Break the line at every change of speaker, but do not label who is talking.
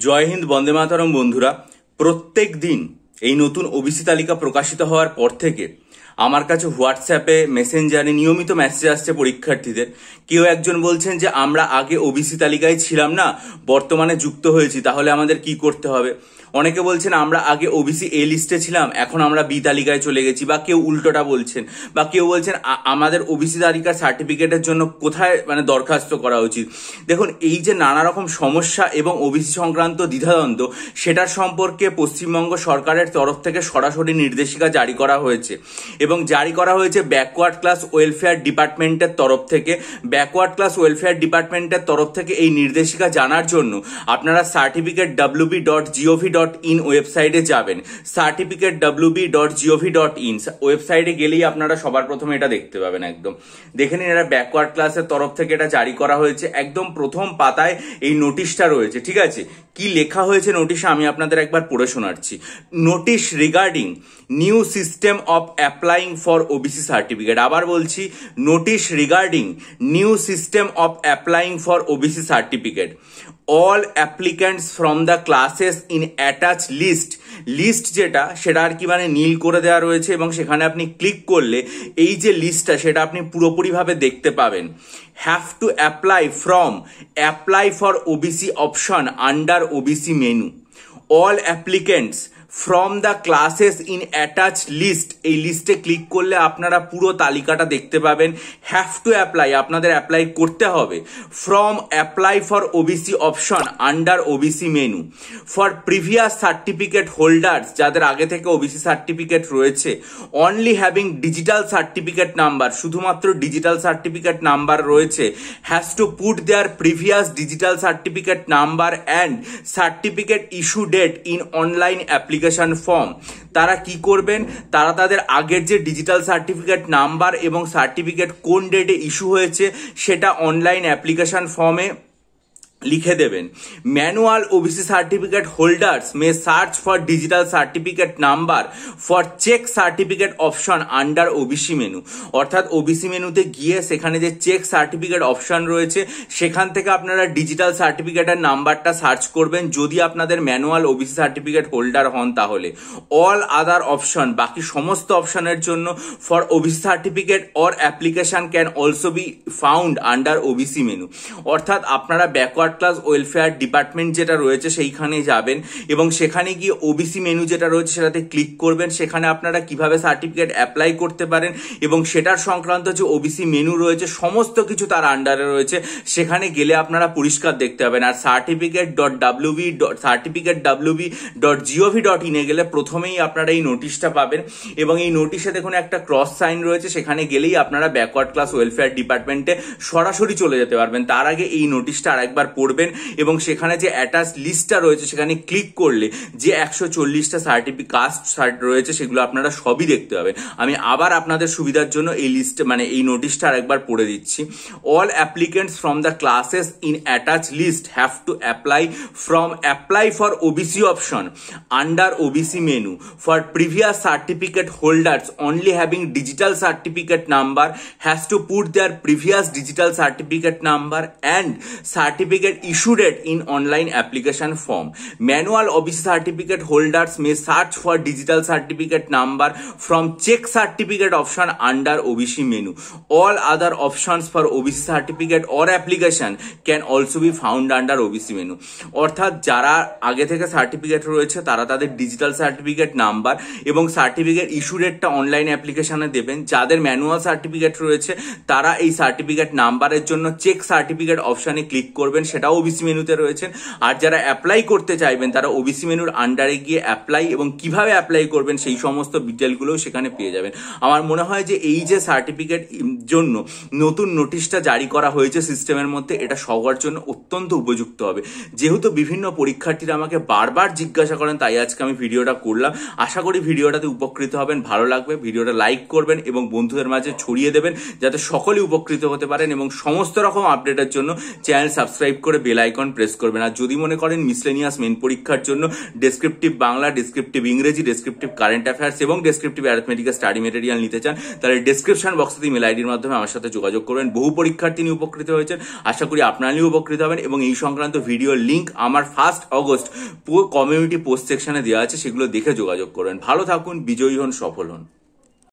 জয় হিন্দ, বন্দে মাতরম। বন্ধুরা, প্রত্যেক দিন এই নতুন ওবিসি তালিকা প্রকাশিত হওয়ার পর থেকে আমার কাছে হোয়াটসঅ্যাপে মেসেঞ্জারে নিয়মিত মেসেজ আসছে পরীক্ষার্থীদের। কেউ একজন বলছেন যে আমরা আগে ওবিসি তালিকায় ছিলাম না, বর্তমানে যুক্ত হয়েছি, তাহলে আমাদের কি করতে হবে। অনেকে বলছেন আমরা আগে ওবিসি এ লিস্টে ছিলাম, এখন আমরা বি তালিকায় চলে গেছি, বা কেউ উল্টোটা বলছেন, বা কেউ বলছেন আমাদের ওবিসি তালিকার সার্টিফিকেটের জন্য কোথায় দরখাস্ত করা উচিত। দেখুন, এই যে নানা রকম সমস্যা এবং ওবিসি সংক্রান্ত দ্বিধাদ্বন্দ্ব, সেটার সম্পর্কে পশ্চিমবঙ্গ সরকারের তরফ থেকে সরাসরি নির্দেশিকা জারি করা হয়েছে এবং জারি করা হয়েছে ব্যাকওয়ার্ড ক্লাস ওয়েলফেয়ার ডিপার্টমেন্টের তরফ থেকে। ব্যাকওয়ার্ড ক্লাস ওয়েলফেয়ার ডিপার্টমেন্টের তরফ থেকে এই নির্দেশিকা জানার জন্য আপনারা certificate.wb.gov.in ওয়েবসাইটে যাবেন। certificate.wb.gov.in ওয়েবসাইটে গেলেই আপনারা সবার প্রথমে এটা দেখতে পাবেন। একদম দেখে নিন, এটা ব্যাকওয়ার্ড ক্লাসের তরফ থেকে এটা জারি করা হয়েছে। একদম প্রথম পাতায় এই নোটিশটা রয়েছে, ঠিক আছে। কি লেখা হয়েছে নোটিশে আমি আপনাদের একবার পড়ে শোনাচ্ছি। Notice regarding new system of applying for OBC certificate. আবার বলছি, notice regarding new system of applying for OBC certificate. All applicants from the classes in attach list. List যেটা, সেটা আর কি নীল করে দেওয়া রয়েছে এবং সেখানে আপনি ক্লিক করলে এই যে লিস্টটা, সেটা আপনি পুরোপুরিভাবে দেখতে পাবেন। Have to apply from apply for OBC option under OBC menu. All applicants from the classes in attach list, এই লিস্টে ক্লিক করলে আপনারা পুরো তালিকাটা দেখতে পাবেন। হ্যাভ টু অ্যাপ্লাই, আপনাদের অ্যাপ্লাই করতে হবে। From apply for OBC option under OBC menu. For previous certificate holders, যাদের আগে থেকে ওবিসি সার্টিফিকেট রয়েছে, only having digital certificate number, শুধুমাত্র ডিজিটাল সার্টিফিকেট নাম্বার রয়েছে, has to put their previous digital certificate number and certificate issue date in online application form. তারা কি করবেন, তারা তাদের আগের যে ডিজিটাল সার্টিফিকেট নাম্বার এবং সার্টিফিকেট কোন ডেটে ইস্যু হয়েছে সেটা অনলাইন অ্যাপ্লিকেশন ফর্মে লিখে দেবেন। Manual OBC certificate holders may search for digital certificate number for check certificate option under OBC menu. অর্থাৎ ওবিসি মেনুতে গিয়ে সেখানে যে চেক সার্টিফিকেট অপশন রয়েছে, সেখান থেকে আপনারা ডিজিটাল সার্টিফিকেটের নাম্বারটা সার্চ করবেন যদি আপনাদের ম্যানুয়াল ওবিসি সার্টিফিকেট হোল্ডার হন। তাহলে অল আদার অপশন, বাকি সমস্ত অপশনের জন্য for OBC certificate or application can also be found under OBC menu. অর্থাৎ আপনারা ব্যাকওয়ার্ড ক্লাস ওয়েলফেয়ার ডিপার্টমেন্ট যেটা রয়েছে সেইখানে যাবেন এবং সেখানে গিয়ে ওবিসি মেনু যেটা রয়েছে সেটাতে ক্লিক করবেন। সেখানে আপনারা কিভাবে সার্টিফিকেট অ্যাপ্লাই করতে পারেন এবং সেটার সংক্রান্ত যে ওবিসি মেনু রয়েছে সমস্ত কিছু তার আন্ডারে রয়েছে, সেখানে গেলে আপনারা পরিষ্কার দেখতে পাবেন। আর certificate.wb.gov.in এ গেলে প্রথমেই আপনারা এই নোটিশটা পাবেন এবং এই নোটিশে দেখুন একটা ক্রস সাইন রয়েছে, সেখানে গেলেই আপনারা ব্যাকওয়ার্ড ক্লাস ওয়েলফেয়ার ডিপার্টমেন্টে সরাসরি চলে যেতে পারবেন। তার আগে এই নোটিশটা আরেকবার পড়বেন এবং সেখানে যে অ্যাটাচ লিস্টটা রয়েছে সেখানে ক্লিক করলে যে 140টা কাস্ট রয়েছে সেগুলো আপনারা সবই দেখতে পাবেন। আমি আবার আপনাদের সুবিধার জন্য এই লিস্ট এই নোটিশটা আরেকবার পড়ে দিচ্ছি। All applicants from the classes in attach list have to apply from apply for OBC option under OBC menu. For previous certificate holders only having digital certificate number has to put their previous digital certificate number and certificate issue date in online application form. Manual OBC certificate holders may search for digital certificate number from check certificate option under OBC menu. All other options for OBC certificate or application can also be found under OBC menu. অর্থাৎ যারা আগে থেকে certificate রয়েছে তারা তাদের digital certificate number এবং certificate issue ডেটটা online অ্যাপ্লিকেশনে দেবেন। যাদের ম্যানুয়াল সার্টিফিকেট রয়েছে তারা এই সার্টিফিকেট নাম্বারের জন্য চেক সার্টিফিকেট অপশনে ক্লিক করবেন, সেটাও ওবিসি মেনুতে রয়েছেন। আর যারা অ্যাপ্লাই করতে চাইবেন তারা ওবিসি মেনুর আন্ডারে গিয়ে অ্যাপ্লাই এবং কিভাবে অ্যাপ্লাই করবেন সেই সমস্ত ডিটেলগুলোও সেখানে পেয়ে যাবেন। আমার মনে হয় যে এই যে সার্টিফিকেট জন্য নতুন নোটিশটা জারি করা হয়েছে সিস্টেমের মধ্যে, এটা সবার জন্য অত্যন্ত উপযুক্ত হবে। যেহেতু বিভিন্ন পরীক্ষার্থীরা আমাকে বারবার জিজ্ঞাসা করেন, তাই আজকে আমি ভিডিওটা করলাম। আশা করি ভিডিওটাতে উপকৃত হবেন, ভালো লাগবে। ভিডিওটা লাইক করবেন এবং বন্ধুদের মাঝে ছড়িয়ে দেবেন যাতে সকলেই উপকৃত হতে পারেন এবং সমস্ত রকম আপডেটের জন্য চ্যানেল সাবস্ক্রাইব করে করে বেল আইকন প্রেস করবেন। আর যদি মনে করেন মিসলেনিয়াস মেন পরীক্ষার জন্য ডেসক্রিপটিভ বাংলা, ডেসক্রিপটিভ ইংরেজি, ডেসক্রিপটিভ কারেন্ট অ্যাফেয়ার্স এবং ডেসক্রিপটিভ অ্যারিথমেটিকের স্টাডি মেটেরিয়াল নিতে চান, তাহলে ডেসক্রিপশন বক্সে ইমেল আইডির মাধ্যমে আমার সাথে যোগাযোগ করবেন। বহু পরীক্ষার্থী নিয়ে উপকৃত হয়েছেন, আশা করি আপনারা নিয়ে উপকৃত হবেন। এবং এই সংক্রান্ত ভিডিওর লিঙ্ক আমার 1 অগস্ট কমিউনিটি পোস্ট সেকশনে দেওয়া আছে, সেগুলো দেখে যোগাযোগ করবেন। ভালো থাকুন, বিজয়ী হন, সফল হন।